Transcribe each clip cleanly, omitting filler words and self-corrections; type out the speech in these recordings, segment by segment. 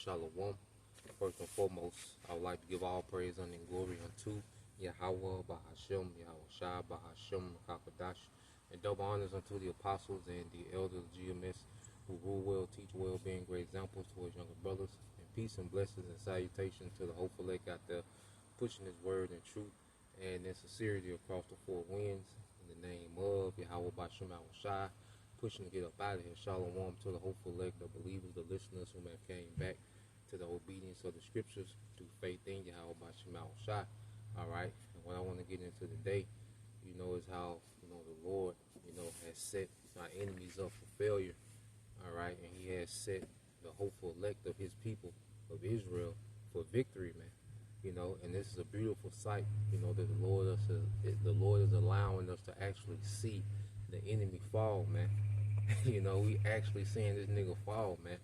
Shalom. First and foremost, I would like to give all praise and glory unto Yahweh, Bahashem, Yahweh Shai, Bahashem, Kakadash, and double honors unto the apostles and the elders of GMS who rule well, teach well, being great examples towards younger brothers. And peace and blessings and salutations to the hopeful lake out there, pushing his word and truth and in sincerity across the four winds. In the name of Yahweh, Bahashem, Yahweh Shai, pushing to get up out of here. Shalom to the hopeful elect, the believers, the listeners who have came back to the obedience of the scriptures through faith in Yahweh Bashim Shai. All right. And what I want to get into today, is how, the Lord, has set our enemies up for failure. All right. And he has set the hopeful elect of his people of Israel for victory, man. And this is a beautiful sight, that the Lord is allowing us to actually see the enemy fall, man. We actually seeing this nigga fall, man.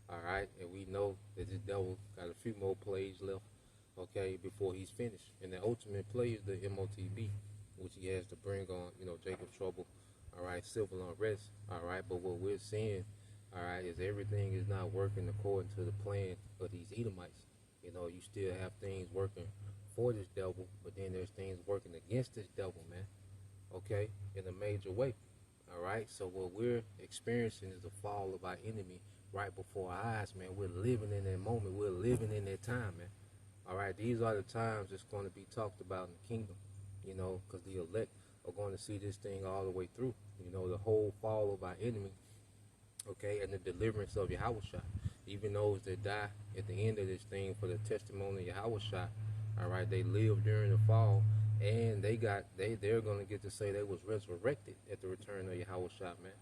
All right, and we know that this devil got a few more plays left, okay, before he's finished. And the ultimate play is the MOTB, which he has to bring on, Jacob trouble, all right, civil unrest, all right. But what we're seeing, all right, is everything is not working according to the plan of these Edomites. You still have things working for this devil, but then there's things working against this devil, man, okay, in a major way. All right, so what we're experiencing is the fall of our enemy right before our eyes, man. We're living in that moment. We're living in that time, man. All right, these are the times that's going to be talked about in the kingdom, because the elect are going to see this thing all the way through, the whole fall of our enemy, okay, and the deliverance of Yahushua. Even those that die at the end of this thing for the testimony of Yahushua, all right, they lived during the fall. And they're gonna get to say they was resurrected at the return of Yahushua, man.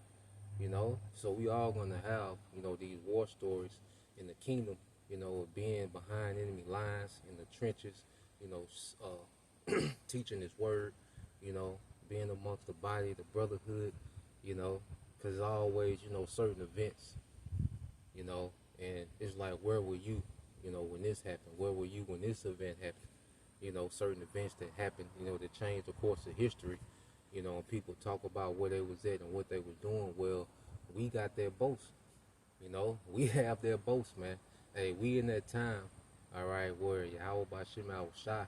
So we all gonna have, these war stories in the kingdom, of being behind enemy lines in the trenches, teaching his word, being amongst the body, the brotherhood, because always, certain events, and it's like, where were you, when this happened? Where were you when this event happened? Certain events that happened, that changed the course of history, and people talk about where they was at and what they was doing. Well, we got their boast, we have their boast, man. Hey, we in that time, all right, where Yahweh Bashim Shai,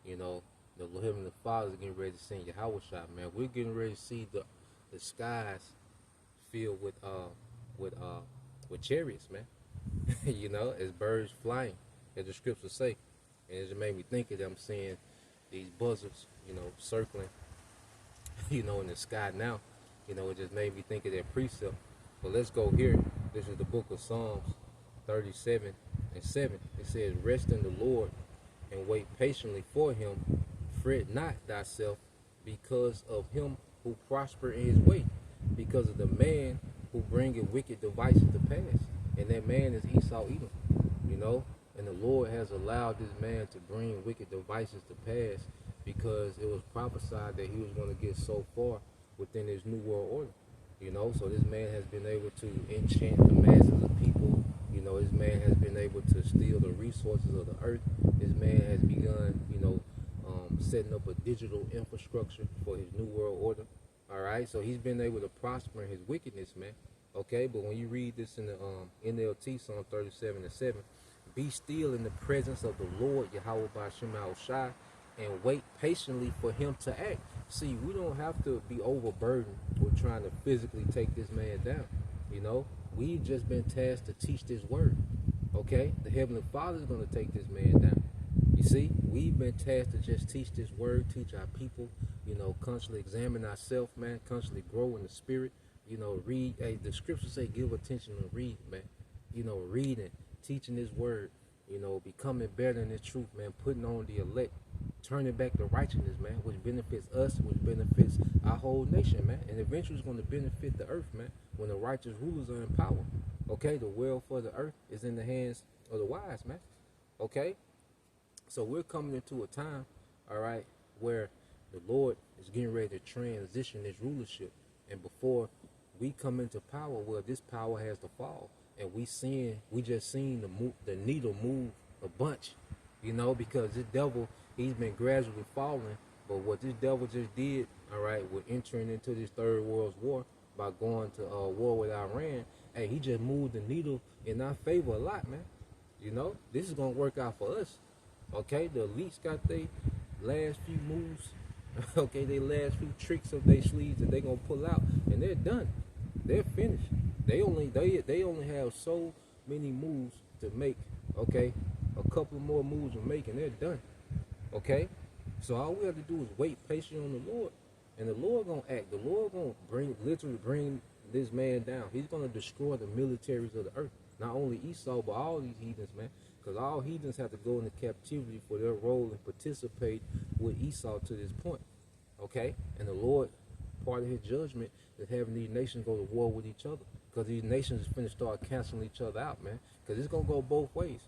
the Heavenly Father's getting ready to send Yahweh Shai, man. We're getting ready to see the skies filled with chariots, man. As birds flying, as the scriptures say. And it just made me think of them seeing these buzzards, circling, in the sky now. It just made me think of that precept. But let's go here. This is the book of Psalms 37 and 7. It says, rest in the Lord and wait patiently for him. Fret not thyself because of him who prosper in his way, because of the man who bringeth wicked devices to pass. And that man is Esau Edom, And the Lord has allowed this man to bring wicked devices to pass because it was prophesied that he was going to get so far within his new world order. So this man has been able to enchant the masses of people. This man has been able to steal the resources of the earth. This man has begun, setting up a digital infrastructure for his new world order. All right, so he's been able to prosper in his wickedness, man. Okay, but when you read this in the NLT, Psalm 37 and 7, be still in the presence of the Lord, Yahweh Bashim Shai, and wait patiently for him to act. See, we don't have to be overburdened with trying to physically take this man down. We've just been tasked to teach this word. Okay, the Heavenly Father is going to take this man down. You see, we've been tasked to just teach this word, teach our people, constantly examine ourselves, man, constantly grow in the spirit, read. Hey, the scriptures say give attention and read, man. Reading, teaching this word, becoming better in this truth, man, putting on the elect, turning back to righteousness, man, which benefits us, which benefits our whole nation, man, and eventually it's going to benefit the earth, man, when the righteous rulers are in power. Okay, the wealth for the earth is in the hands of the wise, man. Okay, so we're coming into a time, all right, where the Lord is getting ready to transition his rulership, and before we come into power, well, this power has to fall. And we just seen the needle move a bunch, because this devil, he's been gradually falling. But what this devil just did, all right, with entering into this third world war by going to war with Iran, hey, he just moved the needle in our favor a lot, man. You know, this is gonna work out for us. Okay, the elites got their last few moves. Okay, they last few tricks of their sleeves that they gonna pull out, and they're done. They're finished. They only have so many moves to make. Okay, a couple more moves to make, and they're done. Okay, so all we have to do is wait patiently on the Lord, and the Lord gonna act. The Lord gonna literally bring this man down. He's gonna destroy the militaries of the earth. Not only Esau, but all these heathens, man. Because all heathens have to go into captivity for their role and participate with Esau to this point. Okay? And the Lord, part of his judgment is having these nations go to war with each other. Because these nations is finna start canceling each other out, man. Because it's going to go both ways.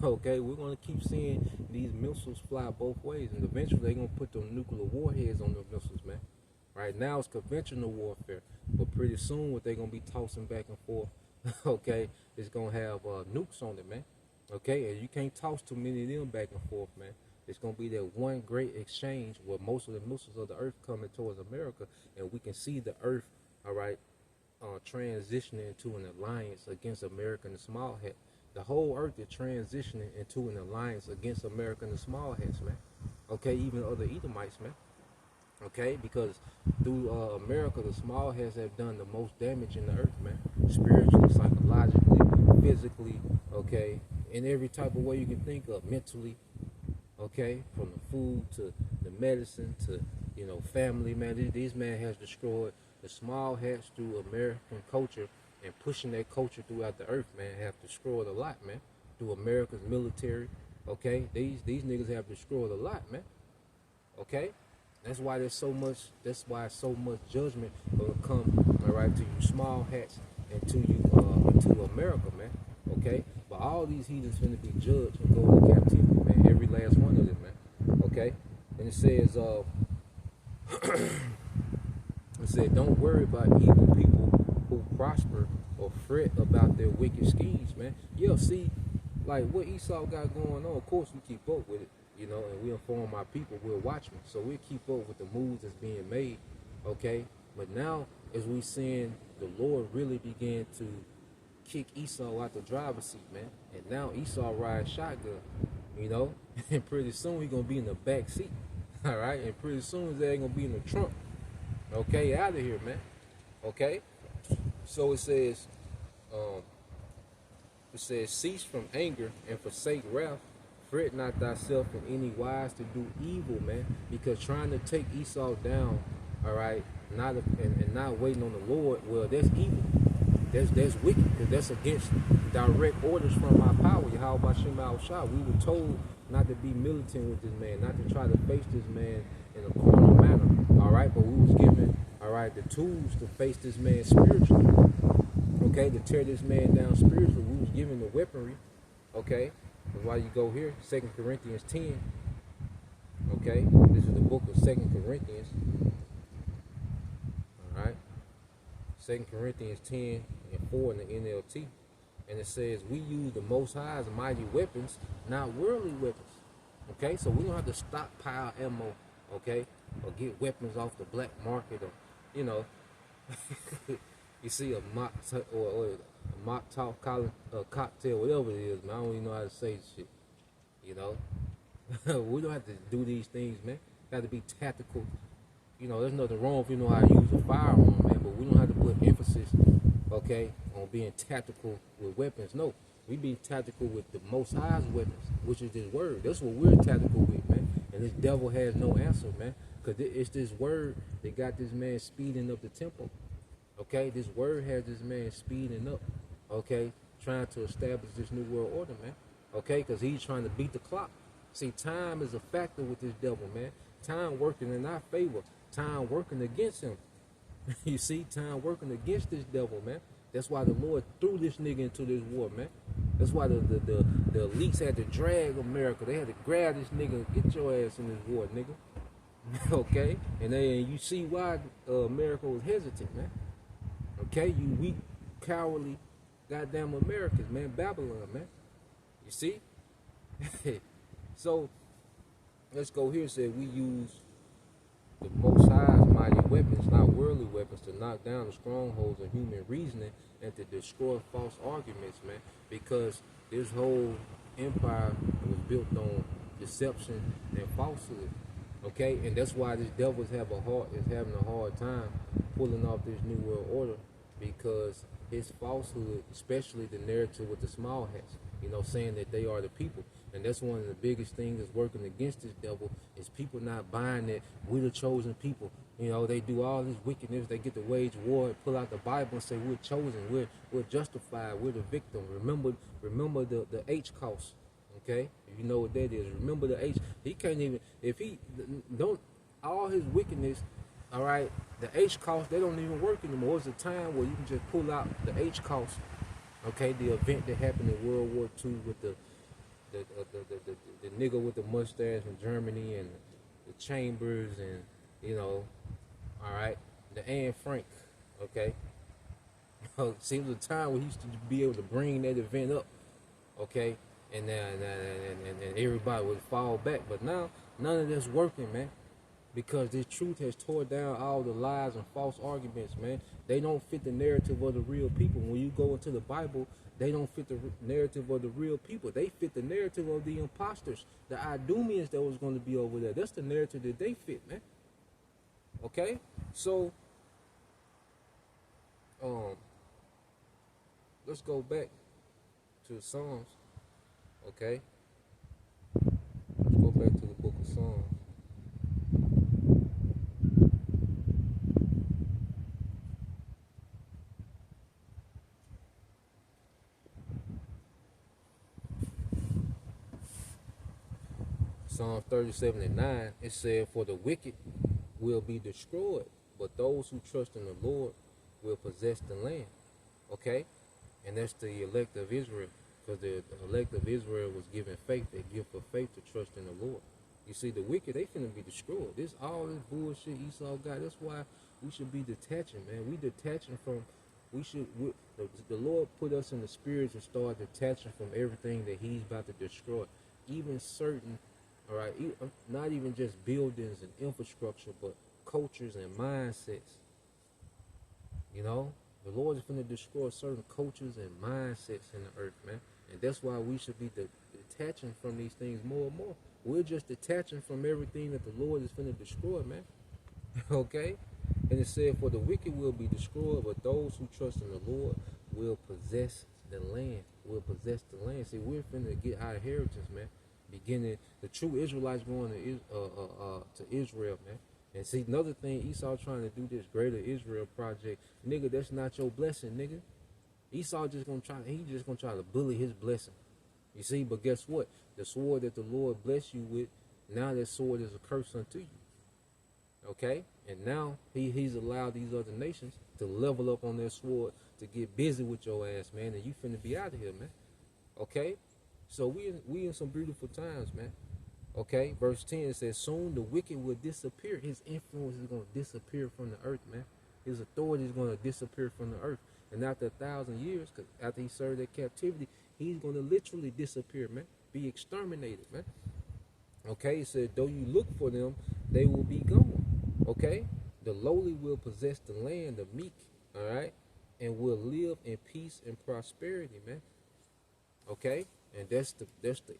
Okay? We're going to keep seeing these missiles fly both ways. And eventually they're going to put them nuclear warheads on the missiles, man. Right now it's conventional warfare. But pretty soon what they're going to be tossing back and forth, okay, it's going to have nukes on it, man. Okay? And you can't toss too many of them back and forth, man. It's going to be that one great exchange where most of the missiles of the earth coming towards America, and we can see the earth, all right, transitioning into an alliance against America and the small hat. The whole earth is transitioning into an alliance against America and the small hats, man. Okay, even other Edomites, man. Okay, because through America, the small hats have done the most damage in the earth, man. Spiritually, psychologically, physically, okay, in every type of way you can think of, mentally. Okay, from the food to the medicine to, you know, family, man. These man has destroyed the small hats through American culture and pushing that culture throughout the earth, man. Have destroyed a lot, man. Through America's military, okay. These niggas have destroyed a lot, man. Okay, that's why there's so much. That's why so much judgment gonna come, all right, to you small hats and to you to America, man. Okay, but all these heathens finna be judged and go into captivity, man. Every last one of them, man. Okay, and it says, it said, don't worry about evil people who prosper or fret about their wicked schemes, man. Yeah, see, like what Esau got going on. Of course, we keep up with it, you know, and we inform our people. We're watchmen, so we keep up with the moves that's being made. Okay, but now as we seeing the Lord really begin to kick Esau out the driver's seat, man. And now Esau rides shotgun, you know, and pretty soon he's gonna be in the back seat. All right, and pretty soon they ain't gonna be in the trunk. Okay, out of here, man. Okay, so it says, cease from anger and forsake wrath. Fret not thyself in any wise to do evil, man. Because trying to take Esau down, all right, and not waiting on the Lord, well, that's evil. That's wicked, because that's against direct orders from our power, Yahweh Shem Al-Shah. We were told not to be militant with this man, not to try to face this man in a carnal manner, all right? But we was given, all right, the tools to face this man spiritually, okay, to tear this man down spiritually. We was given the weaponry, okay? That's why you go here, 2 Corinthians 10, okay? This is the book of 2 Corinthians, all right? 2 Corinthians 10 and 4 in the NLT. And it says, we use the Most High's mighty weapons, not worldly weapons. Okay, so we don't have to stockpile ammo, okay, or get weapons off the black market, or, you know, you see a Molotov cocktail, whatever it is, man. I don't even know how to say this shit, you know. We don't have to do these things, man. Got to be tactical. You know, there's nothing wrong if you know how to use a firearm, man, but we don't have to put emphasis, okay, on being tactical with weapons. No, we be tactical with the Most High's weapons, which is this word. That's what we're tactical with, man. And this devil has no answer, man, because it's this word that got this man speeding up the tempo. Okay, this word has this man speeding up, okay, trying to establish this new world order, man. Okay, because he's trying to beat the clock. See, time is a factor with this devil, man. Time working in our favor. Time working against him. You see, time working against this devil, man. That's why the Lord threw this nigga into this war, man. That's why the elites had to drag America. They had to grab this nigga, get your ass in this war, nigga. Okay? And you see why America was hesitant, man. Okay? You weak, cowardly, goddamn Americans, man. Babylon, man. You see? So, let's go here. It said we use the Most High's mighty weapons, not worldly weapons, to knock down the strongholds of human reasoning and to destroy false arguments, man. Because this whole empire was built on deception and falsehood. Okay, and that's why this devil is having a hard time pulling off this new world order, because his falsehood, especially the narrative with the small hats, saying that they are the people. And that's one of the biggest things that's working against this devil, is people not buying that we're the chosen people. They do all this wickedness. They get to wage war, pull out the Bible and say we're chosen, we're justified, we're the victim. Remember the H cost. Okay, if you know what that is, remember the H. He can't even, if he don't, all his wickedness. All right, the H cost, they don't even work anymore. It's a time where you can just pull out the H cost. Okay, the event that happened in World War II with the nigga with the mustache in Germany, and the Chambers, and all right, the Anne Frank. Okay, see, it was a time where he used to be able to bring that event up. Okay, and everybody would fall back. But now none of that's working, man, because this truth has tore down all the lies and false arguments, man. They don't fit the narrative of the real people. When you go into the Bible, they don't fit the narrative of the real people. They fit the narrative of the imposters, the Idumeans that was going to be over there. That's the narrative that they fit, man. Okay, so let's go back to Psalms. Okay, let's go back to the book of Psalms. Psalm 37 and 9, it said, "For the wicked will be destroyed, but those who trust in the Lord will possess the land." Okay? And that's the elect of Israel, because the elect of Israel was given faith, the gift of faith to trust in the Lord. You see, the wicked, they finna be destroyed. All this bullshit Esau got. That's why we should be detaching, man. We detaching from, the Lord put us in the spirit to start detaching from everything that he's about to destroy. Even certain, all right, not even just buildings and infrastructure, but cultures and mindsets. The Lord is going to destroy certain cultures and mindsets in the earth, man. And that's why we should be detaching from these things more and more. We're just detaching from everything that the Lord is going to destroy, man. Okay? And it said, "For the wicked will be destroyed, but those who trust in the Lord will possess the land." Will possess the land. See, we're finna get our inheritance, man. Beginning, the true Israelites going to Israel, man. And see, another thing, Esau trying to do this greater Israel project, nigga, that's not your blessing, nigga. Esau just gonna try to bully his blessing. You see, but guess what? The sword that the Lord bless you with, now that sword is a curse unto you. Okay? And now he's allowed these other nations to level up on their sword, to get busy with your ass, man, and you finna be out of here, man. Okay? So we in some beautiful times, man. Okay, verse 10 says, "Soon the wicked will disappear." His influence is going to disappear from the earth, man. His authority is going to disappear from the earth. And after 1,000 years, because after he served that captivity, he's going to literally disappear, man. Be exterminated, man. Okay, it said, "Though you look for them, they will be gone." Okay, the lowly will possess the land, the meek, all right, and will live in peace and prosperity, man. Okay, and that's the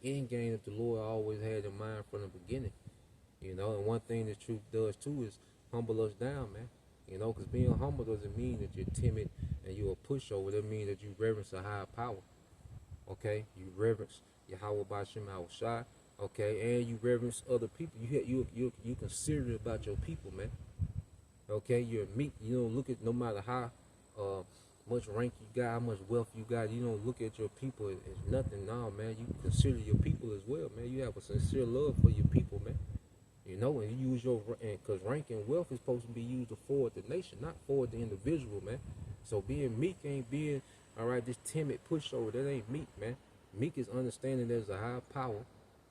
end game that the Lord always had in mind from the beginning. And one thing the truth does too is humble us down, man. Because being humble doesn't mean that you're timid and you're a pushover. That means that you reverence a higher power. Okay, you reverence Yahweh Bashim Shai. Okay, and you reverence other people. You considerate about your people, man. Okay, you're meek. You don't look at, no matter how much rank you got, how much wealth you got, you don't look at your people as nothing. No, man, you consider your people as well, man. You have a sincere love for your people, man. And you use because rank and wealth is supposed to be used to forward the nation, not forward the individual, man. So being meek ain't being, all right, this timid pushover. That ain't meek, man. Meek is understanding there's a higher power,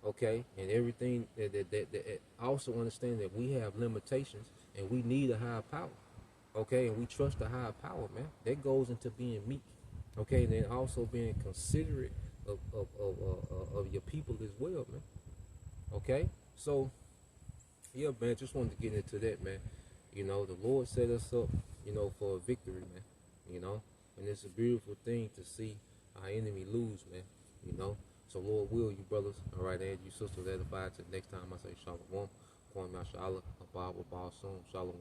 okay, and everything that also understand that we have limitations and we need a higher power. Okay, and we trust the higher power, man. That goes into being meek. Okay, and then also being considerate of your people as well, man. Okay, so yeah, man, just wanted to get into that, man. The Lord set us up, for a victory, man. And it's a beautiful thing to see our enemy lose, man. So Lord will, you brothers, all right, and you sisters edified. Till next time I say shalom. Kwame Mashallah, Abba, Abba, Shalom.